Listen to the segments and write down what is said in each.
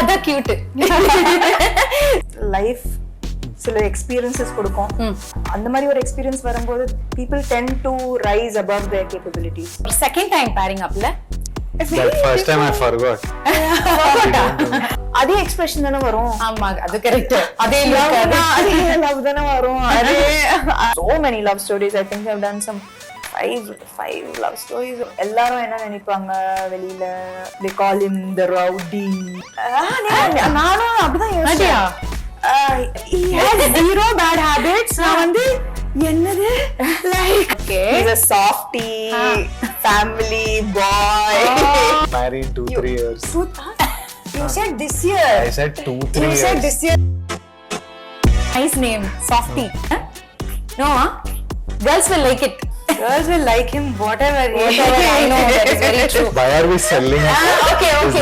அதான் cute. Life சில experiences கொடுக்கும். அந்த மாதிரி ஒரு எக்ஸ்பீரியன்ஸ் வரும்போது people tend to rise above their capabilities. Second time pairing upல That first time I forgot. அதே எக்ஸ்பிரஷன் தானே வரும். ஆமா அது கரெக்ட். அதே லவ் தானே வரும். அதே so many love stories. I think I've done some five love stories. எல்லாரும் என்ன நினைப்பாங்க வெளியில, they call him the rowdy. நானும் அப்படிதான் யோசிச்சேன். He has zero bad habits. நான் வந்து என்னது like he's a softie, family boy. Married 2-3 years. You said this year. I said 2-3 years. You said this year. Nice name, softie. No, girls will like it. Girls will like him whatever I know, that is very true. Why are we selling? Okay. We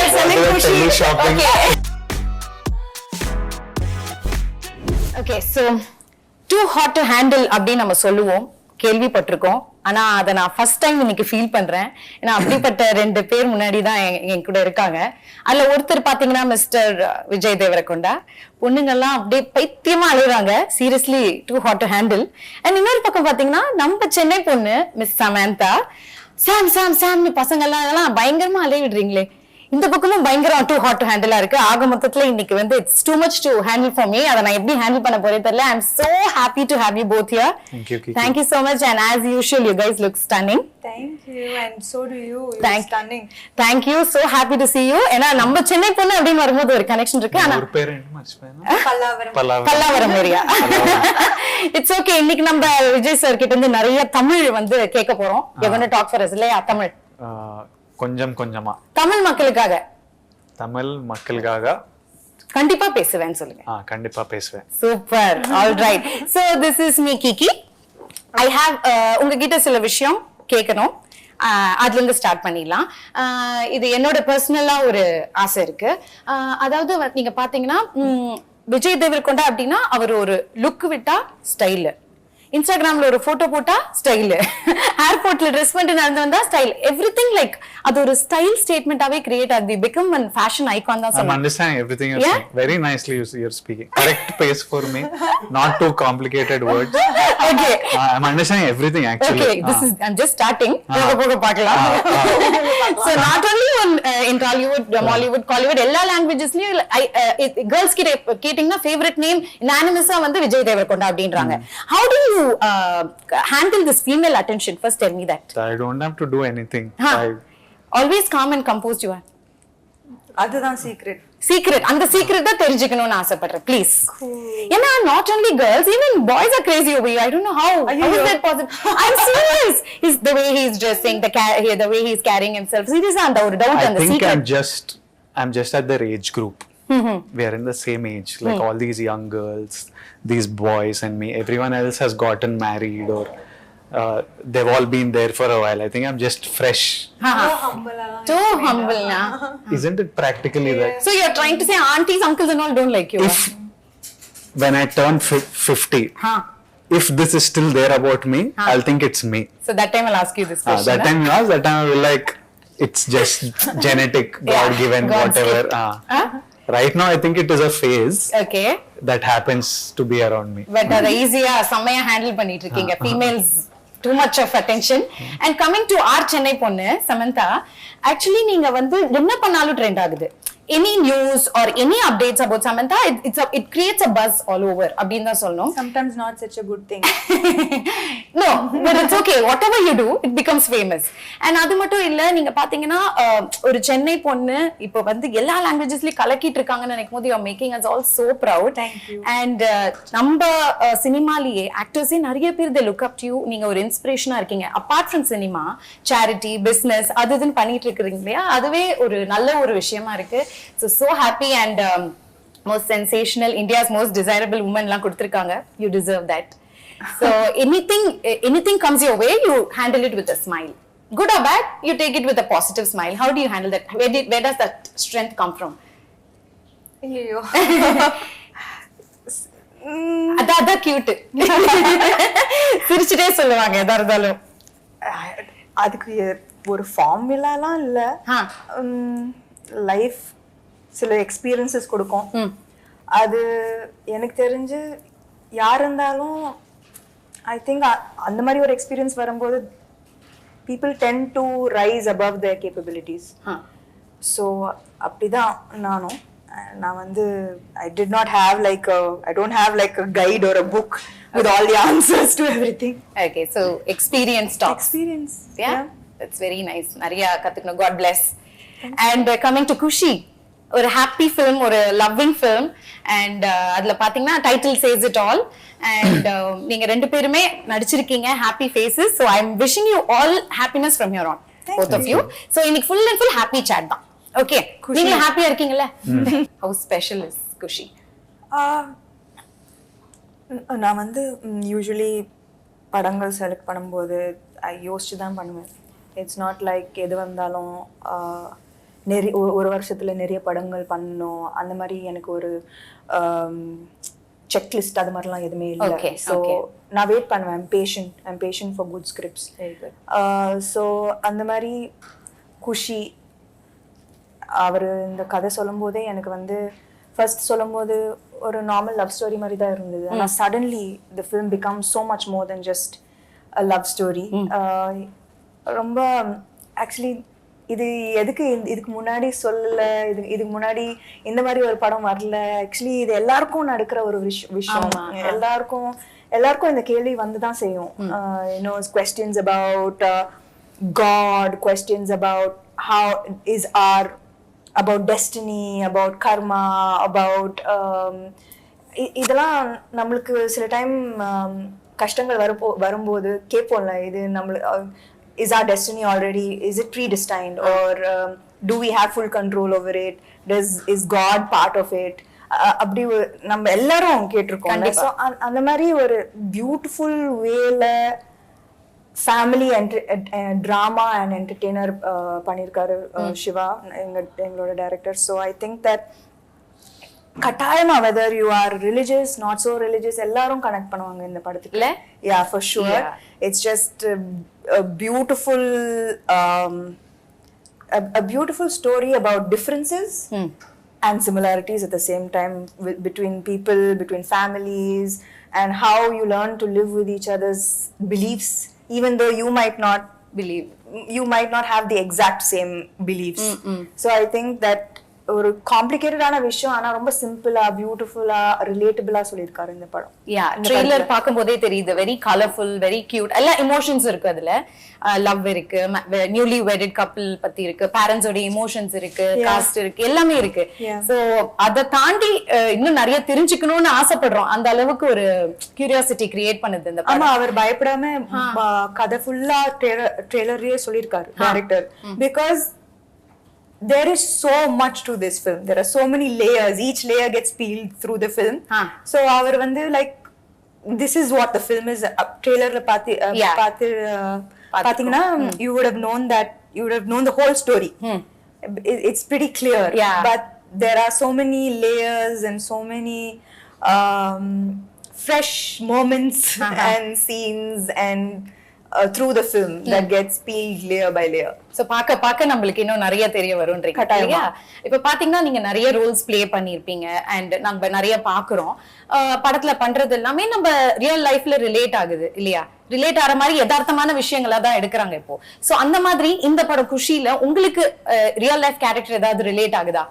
are selling Kushi. Shopping. Okay, so too hot to handle அப்படி நம்ம சொல்லுவோம், கேள்விப்பட்டிருக்கோம். ஆனா அதை நான் first time இன்னைக்கு feel பண்றேன். ஏன்னா அப்படிப்பட்ட 2 பேர் முன்னாடி தான் என் கூட இருக்காங்க. அதுல ஒருத்தர் பாத்தீங்கன்னா மிஸ்டர் விஜய் தேவரகொண்டா. பொண்ணுங்கெல்லாம் அப்படியே பைத்தியமா அழுகுறாங்க, seriously too hot to handle. And இன்னொரு பக்கம் பாத்தீங்கன்னா நம்ம சென்னை பொண்ணு மிஸ் சமந்தா, சாம்னு பசங்க எல்லாம் பயங்கரமா அலைய விடுறீங்களே. இந்த பக்கமும் பயங்கரம் டூ ஹாட் டு ஹேண்டிலா இருக்கு. ஆக மொத்தத்துல இன்னைக்கு வந்து it's too much to handle for me. அதை நான் எப்படி ஹேண்டில் பண்ண போறேன் தெரியல. I am so happy to have you both here. Thank you so much, and as usual you guys look stunning. Thank you, and so do you. You're stunning. Thank you, so happy to see you. ஏன்னா நம்ம சென்னை பொண்ணு அப்படின்னு வரும்போது ஒரு connection இருக்கு. ஆனா ஒரு பேர் என்ன மறந்துட்டேன். பல்லாவரம் ஏரியா. It's okay. இன்னைக்கு நம்ம விஜய் சார் கிட்ட இருந்து நிறைய தமிழ் வந்து கேட்க போறோம். You're going to talk for us இல்லையா? தமிழ் கொஞ்சமா தமிழ் மக்களுக்காக கண்டிப்பா பேசுவேன்னு சொல்லுங்க. கண்டிப்பா பேசுவேன். Super. All right. So this is me Kiki. I have உங்ககிட்ட சில விஷயம் கேட்கணும். அதுல இருந்து ஸ்டார்ட் பண்ணிடலாம். இது என்னோட பர்சனலா ஒரு ஆசை இருக்கு. அதாவது நீங்க பாத்தீங்கன்னா விஜய் தேவரகொண்டா அப்படின்னா அவர் ஒரு லுக் விட்டா ஸ்டைலு, இன்ஸ்டாகிராம்ல ஒரு போட்டோ போட்டா ஸ்டைல், ஏர்போர்ட்ல ட்ரெஸ் பண்ணிட்டு நடந்து வந்தா ஸ்டைல், எவ்ரிதிங் லைக் அது ஒரு ஸ்டைல் ஸ்டேட்மெண்டாவே கிரியேட் ஆகுது. பிகம் ஒன் ஃபேஷன் ஐகான் தான் சொல்லுவாங்க. I understand everything you're saying. Very nicely you're speaking. Correct pace for me. Not too complicated words. Okay. I'm understanding everything actually. Okay, this is I'm just starting. போக பார்க்கலாம். So not only in Tollywood, Mollywood, Kollywood, எல்லா லாங்குவேஜஸ்லயும் girls கிட்ட கேட்டிங்கன்னா favourite name unanimous-ஆ வந்து விஜய் தேவரகொண்டா அப்படின்றாங்க. How do you handle this female attention? First tell me that. I don't have to do anything. Always calm and composed you are. அதுதான் secret அந்த secret தான் தெரிஞ்சுக்கணும்னு ஆசைப்படுறேன் ப்ளீஸ். ஏன்னா not only girls, even boys are crazy over you. I don't know how is that possible. I'm serious. Is the way he is dressing, the way he is carrying himself. Seriously, and ஒரு doubt and the secret. I'm just at their age group. We are in the same age, like all these young girls, these boys and me. Everyone else has gotten married or they've all been there for a while. I think I'm just fresh. Too humble na. Isn't it practically that? So you're trying to say aunties, uncles and all don't like you? When I turn 50, if this is still there about me, I'll think it's me. So that time I'll ask you this question. That time I will like, it's just genetic, God given, whatever. Right now I think it is a phase. Okay. That happens to be around me. But அதை ஈஸியா செம்மையா handle பண்ணிட்டு இருக்கீங்க. Females too much of attention. And coming to our Chennai பொண்ணு Samantha, actually நீங்க வந்து என்ன பண்ணாலும் ட்ரெண்ட் ஆகுது. Any news or any updates about Samantha, it creates a buzz all over. அப்படினு தான் சொல்லணும். Sometimes not such a good thing. No, but it's okay. Whatever you do, it becomes famous. And அது மட்டும் இல்ல, நீங்க பாத்தீங்கன்னா ஒரு சென்னை பொண்ணு இப்போ வந்து எல்லா லாங்குவேஜஸ்லயும் கலக்கிட்டு இருக்காங்கன்னு நினைக்கும்போது you are making us all so proud. Thank you. And நம்ம சினிமாலயே ஆக்டர்ஸே நிறைய பேர் they look up to you. நீங்க ஒரு இன்ஸ்பிரேஷனா இருக்கீங்க. Apart from cinema, charity, business அதுன்னு பண்ணிட்டு இருக்கீங்க இல்லையா? அதுவே ஒரு நல்ல ஒரு விஷயமா இருக்கு. So happy and most sensational, India's most desirable woman la kuduthirukanga. You deserve that. So anything comes your way, you handle it with a smile. Good or bad, you take it with a positive smile. How do you handle that? Where does that strength come from? Ayyo. Adha cute. சிரிச்சிட்டே சொல்லுவாங்க எதா இருந்தாலும். அதுக்கு ஒரு ஃபார்முலாலாம் இல்ல. Life சில experiences கொடுக்கும். அது எனக்கு தெரிஞ்சு யார் இருந்தாலும் ஐ திங்க் அந்த மாதிரி ஒரு எக்ஸ்பீரியன்ஸ் வரும்போது people tend to rise above their capabilities. So அப்படிதான் நானும். நான் வந்து I did not have like I don't have like a guide or a book with all the answers to everything. Okay, so experience talks. Experience. Yeah, that's very nice. நிறைய கத்துக்கணும். God bless. And coming to Kushi, ஒரு happy film, ஒரு loving film, and அதுல பாத்தீங்கன்னா title says it all. And நீங்க ரெண்டு பேருமே நடிச்சிருக்கீங்க, happy faces. So I'm wishing you all happiness from here on, both of you. So இன்னைக்கு full and full happy chat தான். Okay, நீங்க ஹாப்பியா இருக்கீங்கல்ல? How special is Kushi? நான் வந்து யூஸ்வலி படங்கள் செலக்ட் பண்ணும்போது யோசிச்சு தான் பண்ணுவேன். இட்ஸ் நாட் லைக் எது வந்தாலும் நிறைய ஒரு வருஷத்துல நிறைய படங்கள் பண்ணணும் அந்த மாதிரி எனக்கு ஒரு செக்லிஸ்ட் அது மாதிரிலாம் எதுவுமே இல்லை. ஸோ நான் வெயிட் பண்ணுவேன். I'm patient for good scripts. So அந்த மாதிரி குஷி அவர் இந்த கதை சொல்லும் போதே எனக்கு வந்து ஃபர்ஸ்ட் சொல்லும் போது ஒரு நார்மல் லவ் ஸ்டோரி மாதிரி தான் இருந்தது. ஆனால் suddenly the film become so much more then just a love story. ரொம்ப ஆக்சுவலி இது எதுக்கு இதுக்கு முன்னாடி சொல்லல, இதுக்கு முன்னாடி இந்த மாதிரி ஒரு படம் வரல. ஆக்சுவலி இது எல்லாருக்கும் நடக்கிற ஒரு விஷயம். எல்லாருக்கும் இந்த கேள்வி வந்துதான் செய்யும். questions about God, questions about how is our, about destiny, about karma, about இதெல்லாம் நம்மளுக்கு சில டைம் கஷ்டங்கள் வரும்போது கேட்போம்ல, இது நம்மளுக்கு is our destiny already, is it predestined, or do we have full control over it, is God part of it? அப்படி நம்ம எல்லாரும் கேட்டிருக்கோம். ஸோ அந்த மாதிரி ஒரு பியூட்டிஃபுல் வேல ஃபேமிலி ட்ராமா அண்ட் என்டர்டெய்னர் பண்ணியிருக்காரு சிவா, எங்களோட director. So I think that கட்டாயமா whether you are religious not so religious எல்லாரும் கனெக்ட் பண்ணுவாங்க இந்த படத்துக்குள்ள. Yeah for sure. It's just a beautiful story about differences and similarities at the same time between people, between families, and how you learn to live with each other's beliefs even though you might not have the exact same beliefs. So I think that ஒரு காம்ப்ளிகேட்டடான விஷயம் ஆனா ரொம்ப சிம்பிளா பியூட்டிஃபுல்லா ரிலேட்டபிளா சொல்லிருக்காரு இந்த படம். யா, trailer பாக்கும்போதே தெரியுது. Very colourful, very cute. எல்லா எமோஷன்ஸ் இருக்கு அதுல. லவ் இருக்கு, நியூலி வெட்டட் கப்பிள் பத்தி இருக்கு, பேரண்ட்ஸோட எமோஷன்ஸ் இருக்கு, காஸ்ட் இருக்கு, எல்லாமே இருக்கு. சோ அத தாண்டி இன்னும் நிறைய தெரிஞ்சுக்கணும்னு ஆசைப்படுறோம். அந்த அளவுக்கு ஒரு கியூரியாசிட்டி கிரியேட் பண்ணுது இந்த படம். ஆமா, அவர் பயப்படாம கதை ஃபுல்லா ட்ரெய்லர்லயே சொல்லிருக்காரு director. Because there is so much to this film. There are so many layers. Each layer gets peeled through the film. So our vandu like this is what the film is. Trailer la pathina you would have known that, you would have known the whole story. It's pretty clear. But there are so many layers and so many fresh moments and scenes and through the film that gets peeled layer by layer. So பாக்க நம்மளுக்கு இன்னும் நிறைய தெரிய வரும்ன்றீங்க இல்லையா? இப்ப பாத்தீங்கன்னா நீங்க நிறைய ரோல்ஸ் ப்ளே பண்ணிருப்பீங்க அண்ட் நம்ம நிறைய பாக்குறோம். படத்துல பண்றது எல்லாமே நம்ம ரியல் லைஃப்ல ரிலேட் ஆகுது இல்லையா? ரிலேட் ஆற மாதிரி யதார்த்தமான விஷயங்களா தான் எடுக்கிறாங்க இப்போ. சோ அந்த மாதிரி இந்த படம் குஷில உங்களுக்கு ரியல் லைஃப் கேரக்டர் ஏதாவது ரிலேட் ஆகுதா?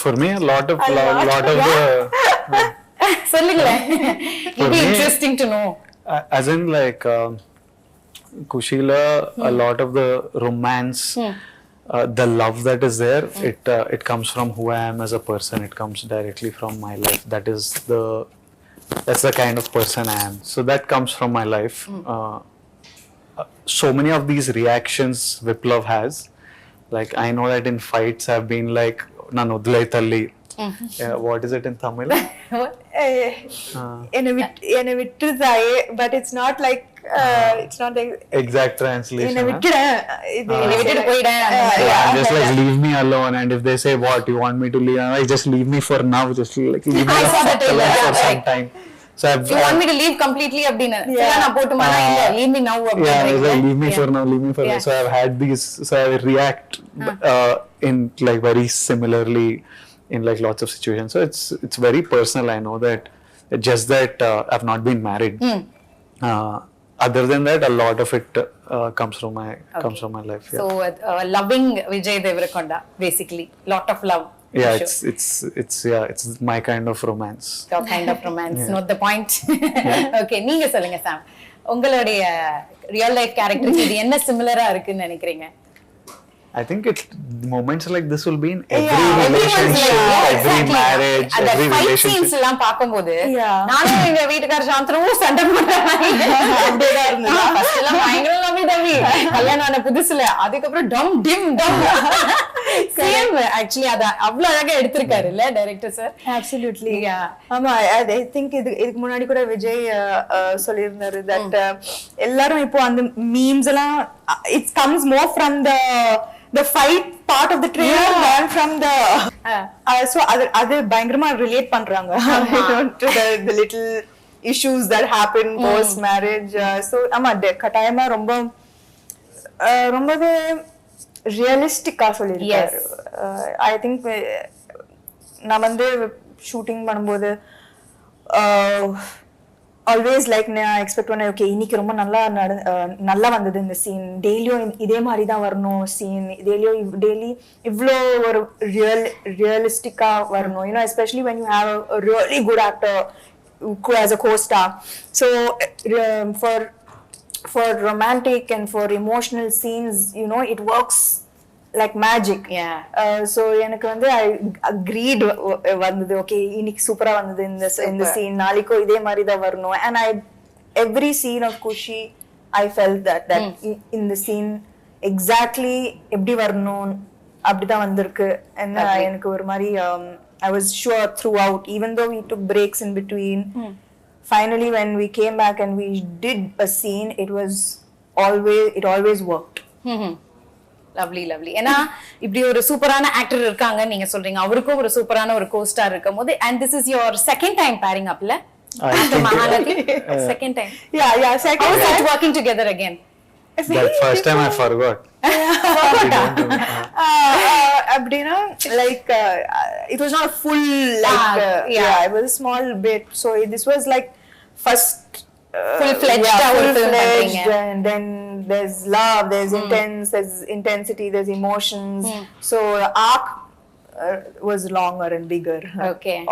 For me a lot of the சொல்லுங்களேன். It'd be interesting to know. As in like Kushila, a lot of the romance, the love that is there, it comes from who I am as a person. It comes directly from my life. That's the kind of person I am. So that comes from my life. So many of these reactions Viplav has, like I know that in fights I've been like nanu dlai talli. What is it in Tamil? ena vittudaye, but it's not like exact translation. ena vittu poida. Just like leave me alone, and if they say what you want me to leave, I just leave me for now, just like leave me for some time. So You want me to leave completely அப்படினா நான் போட்டுமானா இல்ல leave me now yeah, அப்படின்றீங்க. leave me for now, leave me for now. So I've had these, so I react in like very similarly in like lots of situations. So it's very personal. I know that, just that I've not been married. Other than that, a lot of it comes from my life. Yeah. So loving Vijay Deverakonda, basically lot of love. Yeah, for sure. it's my kind of romance. Your kind of romance. Not the point. Okay, நீங்க சொல்லுங்க சாம், உங்களுடைய real life கேரக்டருக்கு இது என்ன சிமிலரா இருக்குன்னு நினைக்கிறீங்க? I think moments like this will be in every relationship, every marriage, every relationship. Scenes எல்லாம் பாக்கும்போது நானும் எங்க வீட்டுக்கார சாந்தனமும் சண்டை போடுறாங்க. அப்படியே இருந்தது. ஃபர்ஸ்ட் எல்லாம் பயங்கர லவ்வி தம்பி கல்யாணம் ஆன புதுசுல, அதுக்கப்புறம் டம் டிம் டம் சேம். ஆக்சுவலி அத அவ்வளவு அழகா எடுத்திருக்காரு இல்ல டைரக்டர் சார்? Absolutely. ஆமா, I think இதுக்கு முன்னாடி கூட விஜய் சொல்லியிருந்தாரு that எல்லாரும் இப்போ அந்த மீம்ஸ் எல்லாம் it comes more from the fight part of the trailer than from the so அது பயங்கரமா ரிலேட் பண்றாங்க to the little issues that happen post marriage. So ஆமா, கட்டாயமா ரொம்பவே ரியலிஸ்டிக்கா சொல்லிருக்காரு. I think நான் வந்து ஷூட்டிங் பண்ணும்போது ஆல்வேஸ் லைக் நான் எக்ஸ்பெக்ட் பண்ணேன், ஓகே இன்னைக்கு ரொம்ப நல்லா வந்தது இந்த சீன், டெய்லியும் இதே மாதிரி தான் வரணும் சீன், டெய்லி இவ்வளோ ஒரு ரியலிஸ்டிக்கா வரணும், you know especially when you have a really good actor as a co-star. So for romantic and for emotional scenes, you know, it works like magic. So எனக்கு வந்து I agreed வந்தது, ஓகே இன்னைக்கு சூப்பரா வந்தது இந்த சீன், நாளைக்கு இதே மாதிரி தான் வரணும். And every scene of Kushi I felt that in the scene exactly எப்படி வரணும் அப்படிதான் வந்திருக்கு. And எனக்கு ஒரு மாதிரி I was sure throughout, even though we took breaks in between, finally when we came back and we did a scene, it always worked. Lovely lovely. ஏன்னா இப்படி ஒரு சூப்பரான ஆக்டர் இருக்காங்க நீங்க சொல்றீங்க, அவருக்கும் ஒரு சூப்பரான ஒரு கோஸ்டார் இருக்கும் போது, and this is your second time pairing up la Mahalati? Second time. Yeah, second time. How is it working together again? That first time I forgot. Abdina, like it was not full, like it was a small bit, so this was like first full-fledged, and then there's love, there's intensity, there's emotions. So the arc was longer and bigger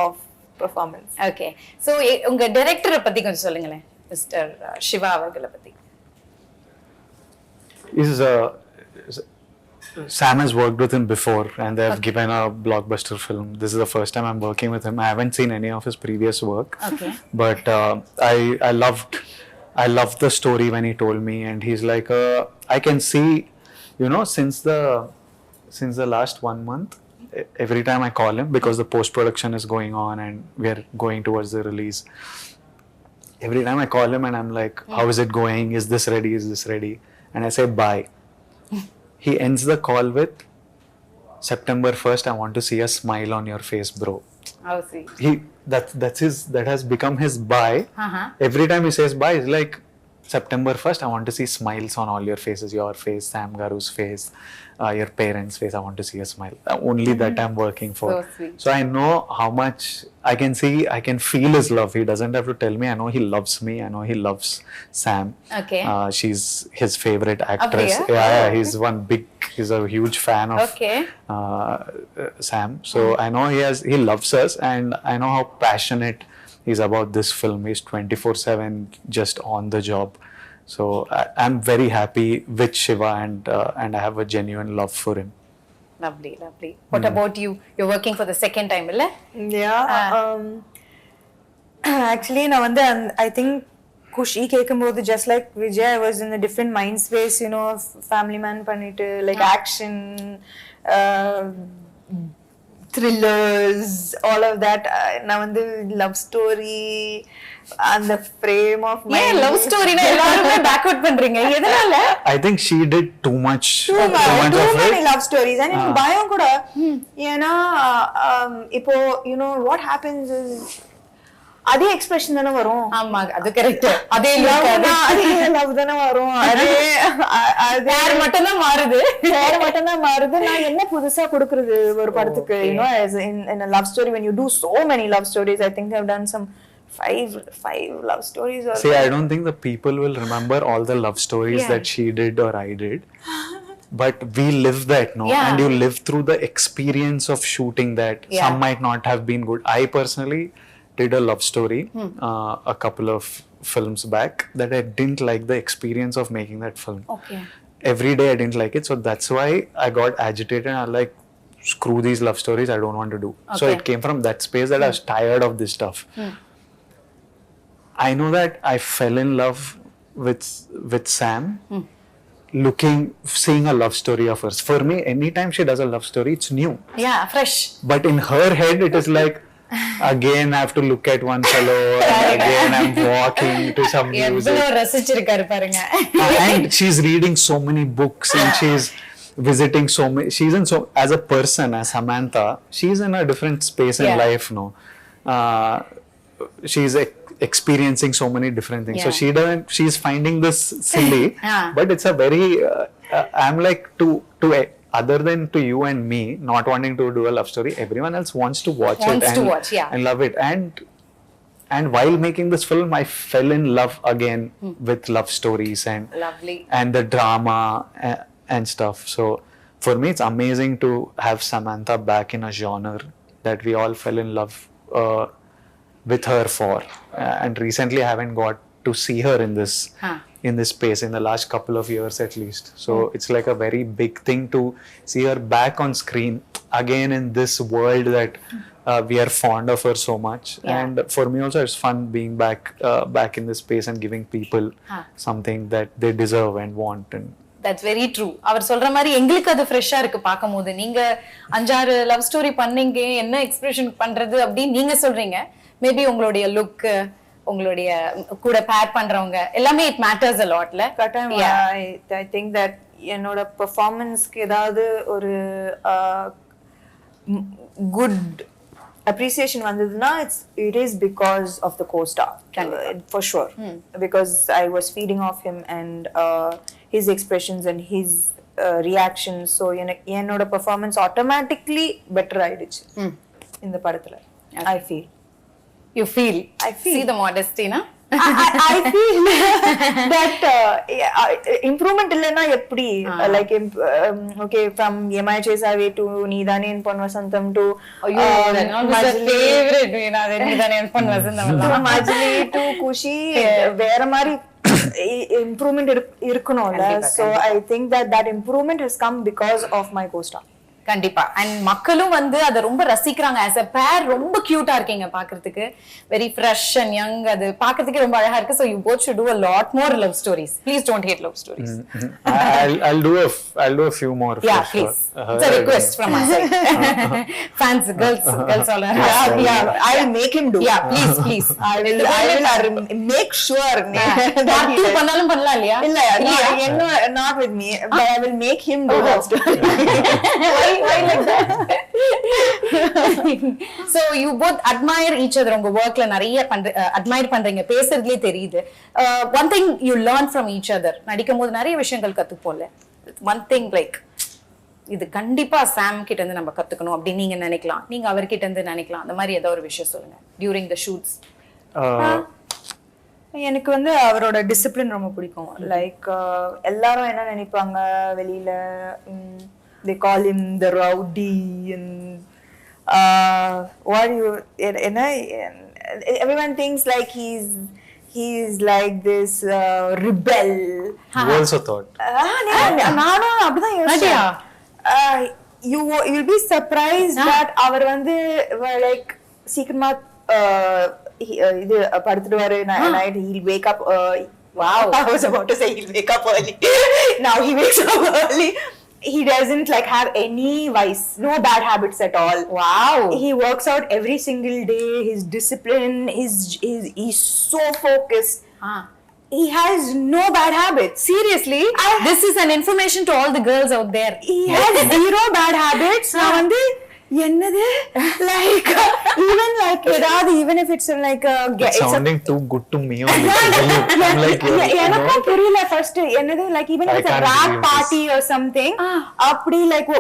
of performance. Okay, so unga director பத்தி கொஞ்சம் சொல்லுங்களேன், Mr. Shiva அவர்களை பத்தி. Sam has worked with him before, and they have given a blockbuster film. This is the first time I'm working with him. I haven't seen any of his previous work, but I loved the story when he told me, and he's like, I can see, you know, since the last 1 month, every time I call him, because the post production is going on and we are going towards the release, every time I call him and I'm like, how is it going? Is this ready? And I say bye. He ends the call with, September 1st, I want to see a smile on your face, bro. Oh, see. That has become his bye. Every time he says bye, it's like, September 1st, I want to see smiles on all your faces, your face, Sam Garu's face, your parents' face. I want to see a smile. Only that I'm working for. So sweet. So I know how much I can feel his love. He doesn't have to tell me. I know he loves me. I know he loves Sam. Okay. She's his favorite actress. He's a huge fan of Sam. So I know he loves us, and I know how passionate he's about this film. He's 24/7 just on the job. So I'm very happy with Shiva, and I have a genuine love for him. Lovely. What about you? You're working for the second time, illa? Actually I think Kushi கேக்கும்போது just like Vijay, I was in a different mind space, you know, family man பண்ணிட்டு like action, thrillers, all of that. நான் வந்து love story and the frame of my love story na எல்லாரும் backward பண்றீங்க எதனால? I think she did too many love stories, and எனக்கு பயம் கூட, ஏன்னா இப்போ you know what happens is அதே எக்ஸ்பிரஷன் தானே வரும். ஆமா அது கரெக்ட். அதே லவ் தானே வரும். அதே பேர் மட்டும் தான் மாறுது. பேர் மட்டும் தான் மாறுது. நான் என்ன புதுசா கொடுக்கறது ஒரு படத்துக்கு? You know, as in a love story, when you do so many love stories, I think I've done some five love stories. Or see, I don't think the people will remember all the love stories that she did or I did. But we live that, no? Yeah. And you live through the experience of shooting that. Yeah. Some might not have been good. I personally did a love story a couple of films back that I didn't like the experience of making that film. Okay. Every day I didn't like it, so that's why I got agitated and I like, screw these love stories, I don't want to do. So Okay. it came from that space that I was tired of this stuff. I know that I fell in love with Sam seeing a love story of hers. For me, anytime she does a love story, it's new. Yeah, fresh. But in her head, it is like, again I have to look at one fellow and again I'm walking to some music. எவ்வளவு ரசிச்சிருக்காரு பாருங்க. And she's reading so many books and she's visiting so many, she's in so, as a person, as Samantha, she's in a different space in life, no? She's experiencing so many different things. So she's finding this silly, but it's a very, I'm like to other than to you and me not wanting to do a love story, everyone else wants to watch it and love it. And while making this film, I fell in love again with love stories and Lovely. and the drama and stuff. So for me, it's amazing to have Samantha back in a genre that we all fell in love with her for. And recently, I haven't got to see her in this space in the last couple of years at least. So it's like a very big thing to see her back on screen again in this world that we are fond of her so much. And for me also, it's fun being back in this space and giving people something that they deserve and want. And That's very true. அவர் சொல்ற மாதிரி எங்களுக்கு அது ஃப்ரெஷ்ஷா இருக்கு பாக்கும்போது. நீங்க 5-6 love story பண்ணீங்க, என்ன எக்ஸ்பிரஷன் பண்றது அப்படி நீங்க சொல்றீங்க. மேபி உங்களுடைய லுக், உங்களுடைய கூட பேர் பண்றவங்க எல்லாமே it matters a lotல. I think that என்னோட பெர்ஃபார்மன்ஸ்க்கு ஏதாவது ஒரு good appreciation vandaduna, it is because of the co-star, for sure. Because I was feeding off him and his expressions and his reactions. So என்னோட performance automatically better ஆயிடுச்சு இந்த படத்துல. You feel see the modesty, na? I feel that improvement illena eppadi, like okay, from Yemai Chesave to Needane in Pon Vasantham to my favorite, Needane in Pon Vasantham to Majli to Kushi, vera mari improvement irukunola. So I think that improvement has come because of my co-star. கண்டிப்பா. And மக்களும் வந்து அதை ரொம்ப ரசிக்கிறாங்க. As a பேர் ரொம்ப கியூட்டா இருக்கீங்க பாக்குறதுக்கு. Very fresh and young. அது பாக்குறதுக்கு ரொம்ப அழகா இருக்கு. So you both should do a lot more love stories. Please don't hate love stories. I'll do a few more. Yeah, please. It's a request from my side. Fans, girls all are. Yeah, I'll make him do. Yeah, please. I will make sure. Part 2 பண்ணாலும் பண்ணலாம் இல்லையா? இல்ல, not with me, but I will make him do that story. Why like that? So you both admire each other. உங்க workல நிறைய admire பண்றீங்க, பேசுறதுலயே தெரியுது. One thing you learn from each other, நடிக்கும்போது நிறைய விஷயங்கள் கத்துப்போம்ல. One thing like இது கண்டிப்பா சாம் கிட்ட இருந்து நம்ம கத்துக்கணும் அப்படி நீங்க நினைக்கலாம், நீங்க அவர்கிட்ட இருந்து நினைக்கலாம், அந்த மாதிரி ஏதோ ஒரு விஷயம் சொல்லுங்க during the shoots. எனக்கு வந்து அவரோட டிசிப்ளின் ரொம்ப பிடிக்கும். லைக் எல்லாரும் என்ன நினைப்பாங்க வெளியில, they call him the rowdy and what you everyone thinks like he's like this rebel. You also thought. நானும் அப்படிதான் யோசிச்சேன். You will be surprised that அவர் வந்து like சீக்கிரமா இது படுத்துடுவாரு. Night he'll wake up. Wow, I was about to say he'll wake up early. Now he wakes up early. He doesn't like have any vice, no bad habits at all. Wow. He works out every single day. His discipline, he's so focused. He has no bad habits. Seriously, this is an information to all the girls out there. He has zero bad habits. நான் வந்து என்னது like even like ஏதாவது even if it's like It's sounding too good to me only. I'm like, எனக்கும் புரியல first என்னது like even if I it's a can't rap believe party or something அப்படி like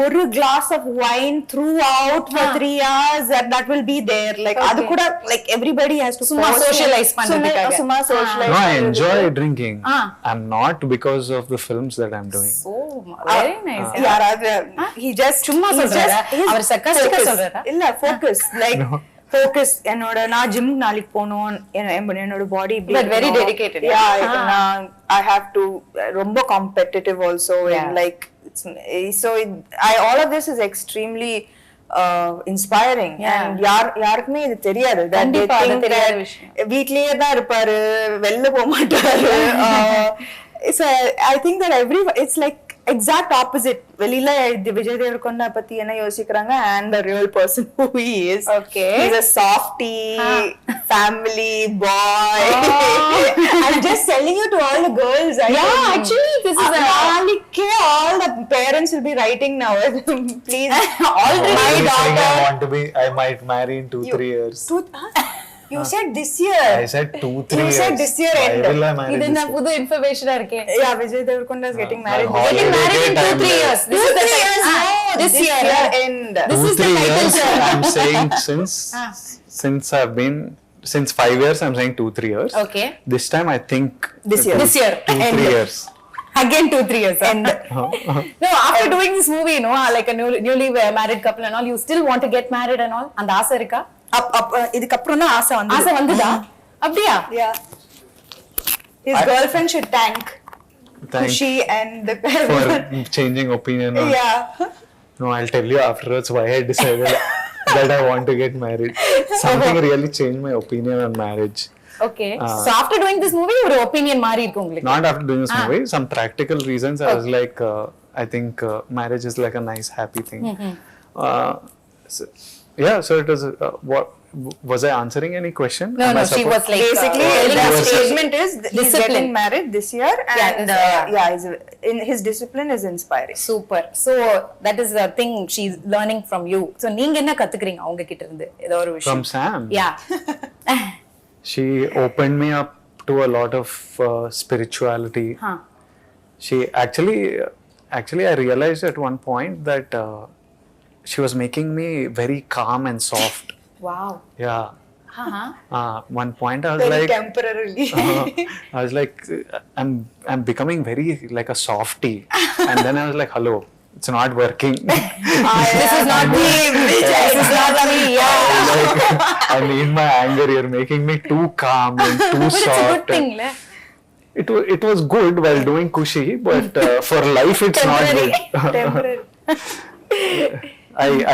ஒரு glass of wine throughout for 3 hours that will be there like அது கூட like everybody has to சும்மா socialize பண்றதுக்காக. சும்மா socialize no, I enjoy drinking. I'm not because of the films that I'm doing. So very nice. யாராவது he just சும்மா சொல்றாரா? அவர் sarcastic-ஆ சொல்றாரா? இல்ல focus like focus என்னோட நான் ஜிம் நாளைக்கு போணும் என்னோட பாடி But very dedicated. I have to ரொம்ப competitive also and like so all of this is extremely inspiring and யாருக்குமே இது தெரியாது கண்டிப்பா அது தெரியாத விஷயம். வீட்லயே தான் இருப்பாரு வெளில போக மாட்டாரு so I think that it's like exact opposite வெளியில விஜய் தேவரகொண்டா பத்தி என்ன யோசிக்கிறாங்க and the real person who he is. Okay. He's a softie, family boy. I'm just telling you to all the girls. Actually this is all the parents will be writing now. Please, Already my daughter. I might marry in 2-3 years. You said this year. I said 2-3 years. You said this year Why end. will I marry இது this என்ன year? புது இன்ஃபர்மேஷனா இருக்கே. Yeah, Vijay Deverakonda is getting married. Getting married in 2-3 years. This is the years. No, this year end. This is the 2-3 title, years. sir. I'm saying since 5 years, I'm saying 2-3 years. Okay. This time I think This year. This year. 2-3 years. Again 2-3 years. And no, after doing this movie, like a newly married couple and all, you still want to get married and all? அந்த ஆசை இருக்கா? இதுக்கு அப்புறம் தான் ஆசை வந்துதா? அப்படியா? Yeah. His girlfriend should thank Thank Kushi and the for changing opinion. Yeah. No, I'll tell you afterwards why I decided that I want to get married. Something really changed my opinion on marriage. Okay. So after doing this movie, your opinion மாறி இருக்கு உங்களுக்கு? Not after doing this movie. Some practical reasons. I was like, I think marriage is like a nice, happy thing. So it was. What was I answering any question? No, she was like basically the statement is he's getting married this year and his discipline is inspiring. Super. So that is the thing she's learning from you. So நீங்க என்ன கத்துக்கிறீங்க அவங்க கிட்ட இருந்து ஏதோ ஒரு விஷயம்? From Sam. Yeah. She opened me up to a lot of spirituality. She actually I realized at one point that she was making me very calm and soft. Wow. Yeah. One point I was Very like temporarily. I was like I'm becoming very like a softie. And then I was like, hello, it's not working. This is not me. This is not me. Yeah. Like, I need my anger. You're making me too calm and too But soft. it's a good thing, le. It was good while doing Kushi, but for life it's not good. Temporary.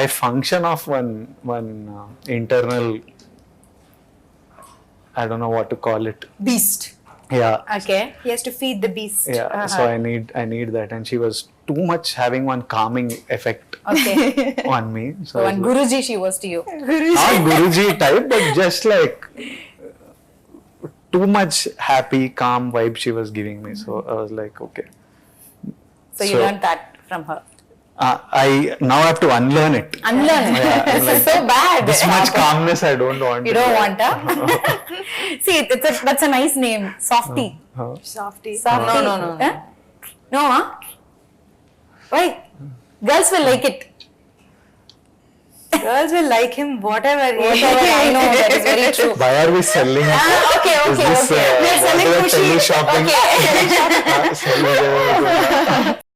I function off one internal, I don't know what to call it. Beast. Yeah. Okay. He has to feed the beast. Yeah. So I need that, and she was too much having one calming effect Okay. on me. So So one Guruji she was to you. not Guruji type, but just like too much happy, calm vibe she was giving me. So I was like, okay. So you learned that from her. I now have to unlearn it. Unlearn. Yeah, This like, is so bad. This much calmness I don't want. You don't want, huh? See, that's a nice name. Softie. Softie. Softie. No. Huh? No, huh? Why? Girls will like it. Girls will like him whatever. I know, that is very true. Why are we selling it? Okay. Is this, We are selling what is that Kushi. shopping? Okay. Selling